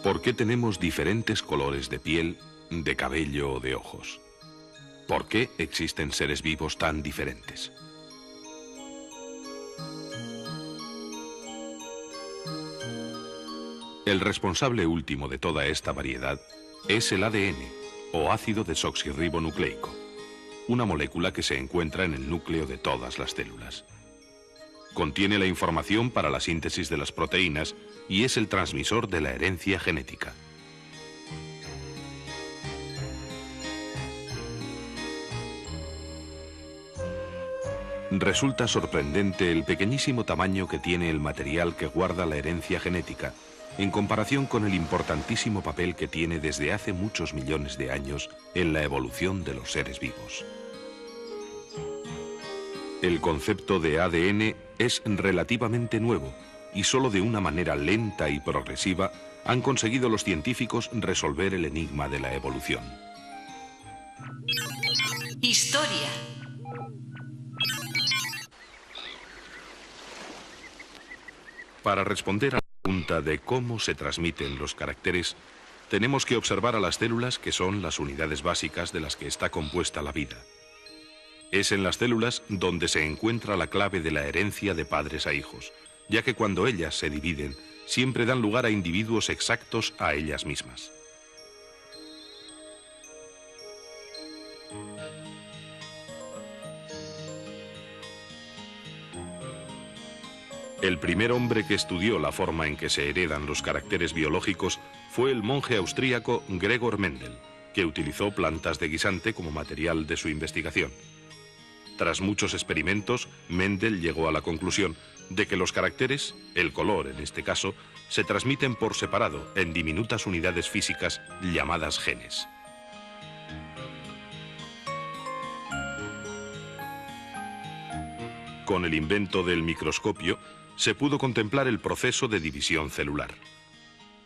¿Por qué tenemos diferentes colores de piel, de cabello o de ojos? ¿Por qué existen seres vivos tan diferentes? El responsable último de toda esta variedad es el ADN, o ácido desoxirribonucleico, una molécula que se encuentra en el núcleo de todas las células. Contiene la información para la síntesis de las proteínas y es el transmisor de la herencia genética. Resulta sorprendente el pequeñísimo tamaño que tiene el material que guarda la herencia genética, en comparación con el importantísimo papel que tiene desde hace muchos millones de años en la evolución de los seres vivos. El concepto de ADN es relativamente nuevo y solo de una manera lenta y progresiva han conseguido los científicos resolver el enigma de la evolución. Historia. Para responder a la pregunta de cómo se transmiten los caracteres, tenemos que observar a las células, que son las unidades básicas de las que está compuesta la vida. Es en las células donde se encuentra la clave de la herencia de padres a hijos, ya que cuando ellas se dividen, siempre dan lugar a individuos exactos a ellas mismas. El primer hombre que estudió la forma en que se heredan los caracteres biológicos fue el monje austríaco Gregor Mendel, que utilizó plantas de guisante como material de su investigación. Tras muchos experimentos, Mendel llegó a la conclusión de que los caracteres, el color en este caso, se transmiten por separado en diminutas unidades físicas llamadas genes. Con el invento del microscopio, se pudo contemplar el proceso de división celular.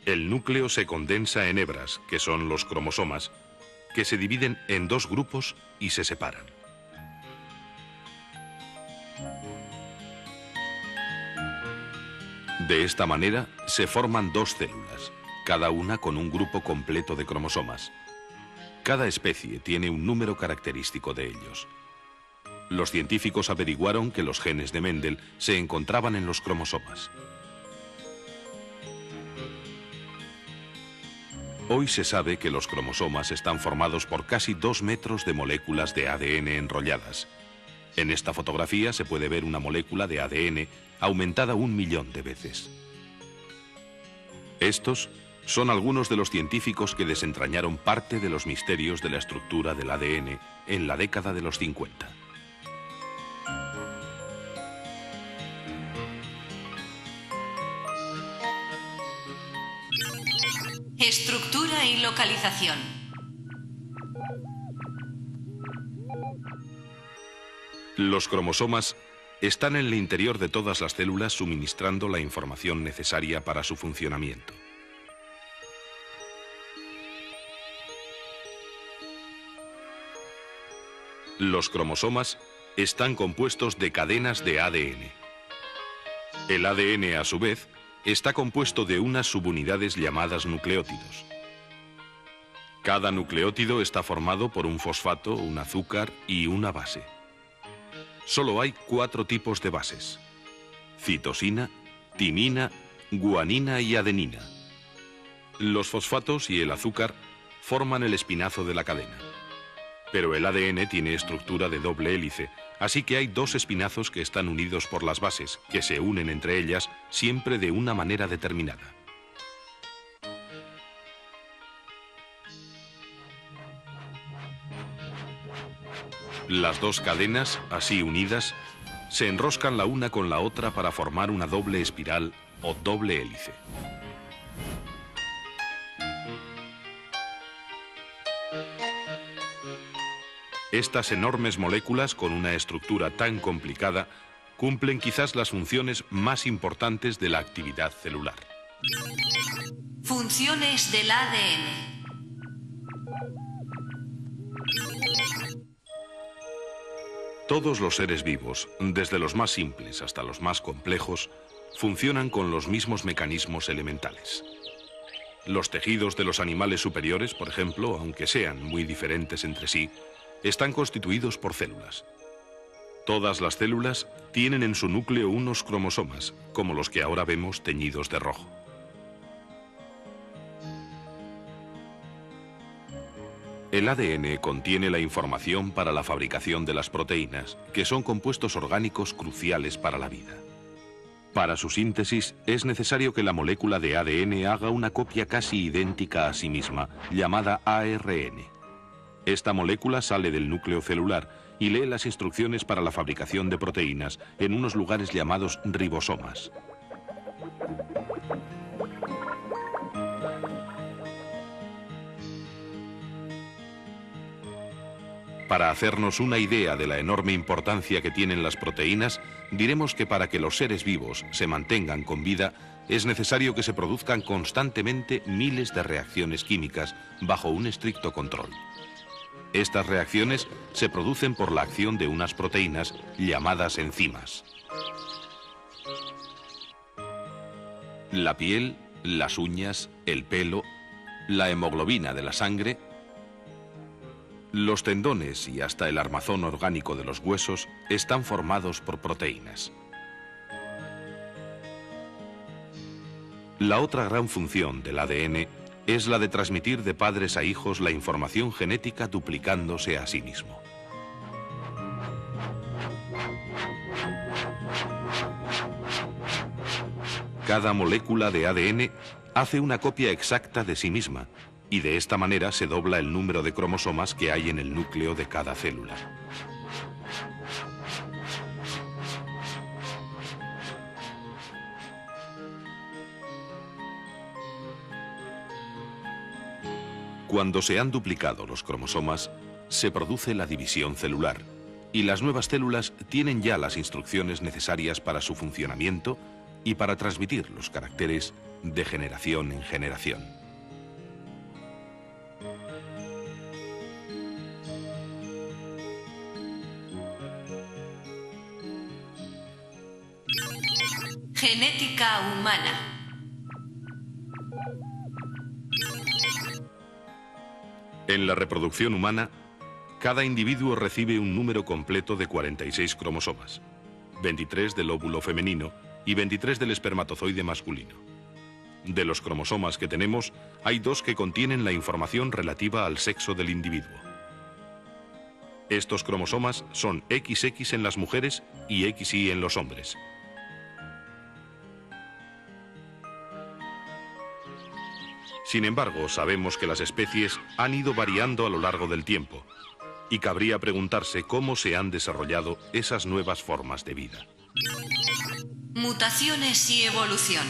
El núcleo se condensa en hebras, que son los cromosomas, que se dividen en dos grupos y se separan. De esta manera se forman dos células, cada una con un grupo completo de cromosomas. Cada especie tiene un número característico de ellos. Los científicos averiguaron que los genes de Mendel se encontraban en los cromosomas. Hoy se sabe que los cromosomas están formados por casi 2 metros de moléculas de ADN enrolladas. En esta fotografía se puede ver una molécula de ADN aumentada 1 millón de veces. Estos son algunos de los científicos que desentrañaron parte de los misterios de la estructura del ADN en la década de los 50. Estructura y localización. Los cromosomas están en el interior de todas las células suministrando la información necesaria para su funcionamiento. Los cromosomas están compuestos de cadenas de ADN. El ADN, a su vez, está compuesto de unas subunidades llamadas nucleótidos. Cada nucleótido está formado por un fosfato, un azúcar y una base. Solo hay 4 tipos de bases: citosina, timina, guanina y adenina. Los fosfatos y el azúcar forman el espinazo de la cadena. Pero el ADN tiene estructura de doble hélice, así que hay 2 espinazos que están unidos por las bases, que se unen entre ellas siempre de una manera determinada. Las 2 cadenas, así unidas, se enroscan la una con la otra para formar una doble espiral o doble hélice. Estas enormes moléculas con una estructura tan complicada cumplen quizás las funciones más importantes de la actividad celular. Funciones del ADN. Todos los seres vivos, desde los más simples hasta los más complejos, funcionan con los mismos mecanismos elementales. Los tejidos de los animales superiores, por ejemplo, aunque sean muy diferentes entre sí, están constituidos por células. Todas las células tienen en su núcleo unos cromosomas, como los que ahora vemos teñidos de rojo. El ADN contiene la información para la fabricación de las proteínas, que son compuestos orgánicos cruciales para la vida. Para su síntesis es necesario que la molécula de ADN haga una copia casi idéntica a sí misma, llamada ARN. Esta molécula sale del núcleo celular y lee las instrucciones para la fabricación de proteínas en unos lugares llamados ribosomas. Para hacernos una idea de la enorme importancia que tienen las proteínas, diremos que para que los seres vivos se mantengan con vida, es necesario que se produzcan constantemente miles de reacciones químicas bajo un estricto control. Estas reacciones se producen por la acción de unas proteínas llamadas enzimas. La piel, las uñas, el pelo, la hemoglobina de la sangre, los tendones y hasta el armazón orgánico de los huesos están formados por proteínas. La otra gran función del ADN es la de transmitir de padres a hijos la información genética duplicándose a sí mismo. Cada molécula de ADN hace una copia exacta de sí misma, y de esta manera se dobla el número de cromosomas que hay en el núcleo de cada célula. Cuando se han duplicado los cromosomas, se produce la división celular, y las nuevas células tienen ya las instrucciones necesarias para su funcionamiento y para transmitir los caracteres de generación en generación. Genética humana. En la reproducción humana, cada individuo recibe un número completo de 46 cromosomas, 23 del óvulo femenino y 23 del espermatozoide masculino. De los cromosomas que tenemos, hay 2 que contienen la información relativa al sexo del individuo. Estos cromosomas son XX en las mujeres y XY en los hombres. Sin embargo, sabemos que las especies han ido variando a lo largo del tiempo, y cabría preguntarse cómo se han desarrollado esas nuevas formas de vida. Mutaciones y evolución.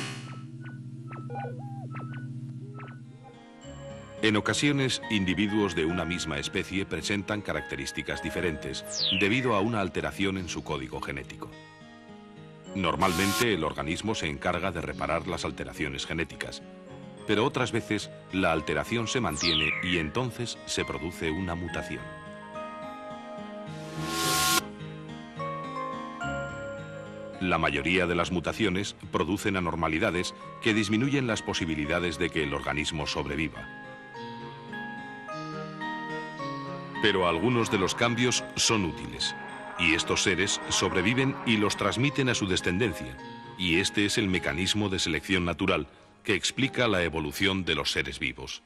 En ocasiones, individuos de una misma especie presentan características diferentes debido a una alteración en su código genético. Normalmente, el organismo se encarga de reparar las alteraciones genéticas, pero otras veces la alteración se mantiene y entonces se produce una mutación. La mayoría de las mutaciones producen anormalidades que disminuyen las posibilidades de que el organismo sobreviva. Pero algunos de los cambios son útiles, y estos seres sobreviven y los transmiten a su descendencia, y este es el mecanismo de selección natural que explica la evolución de los seres vivos.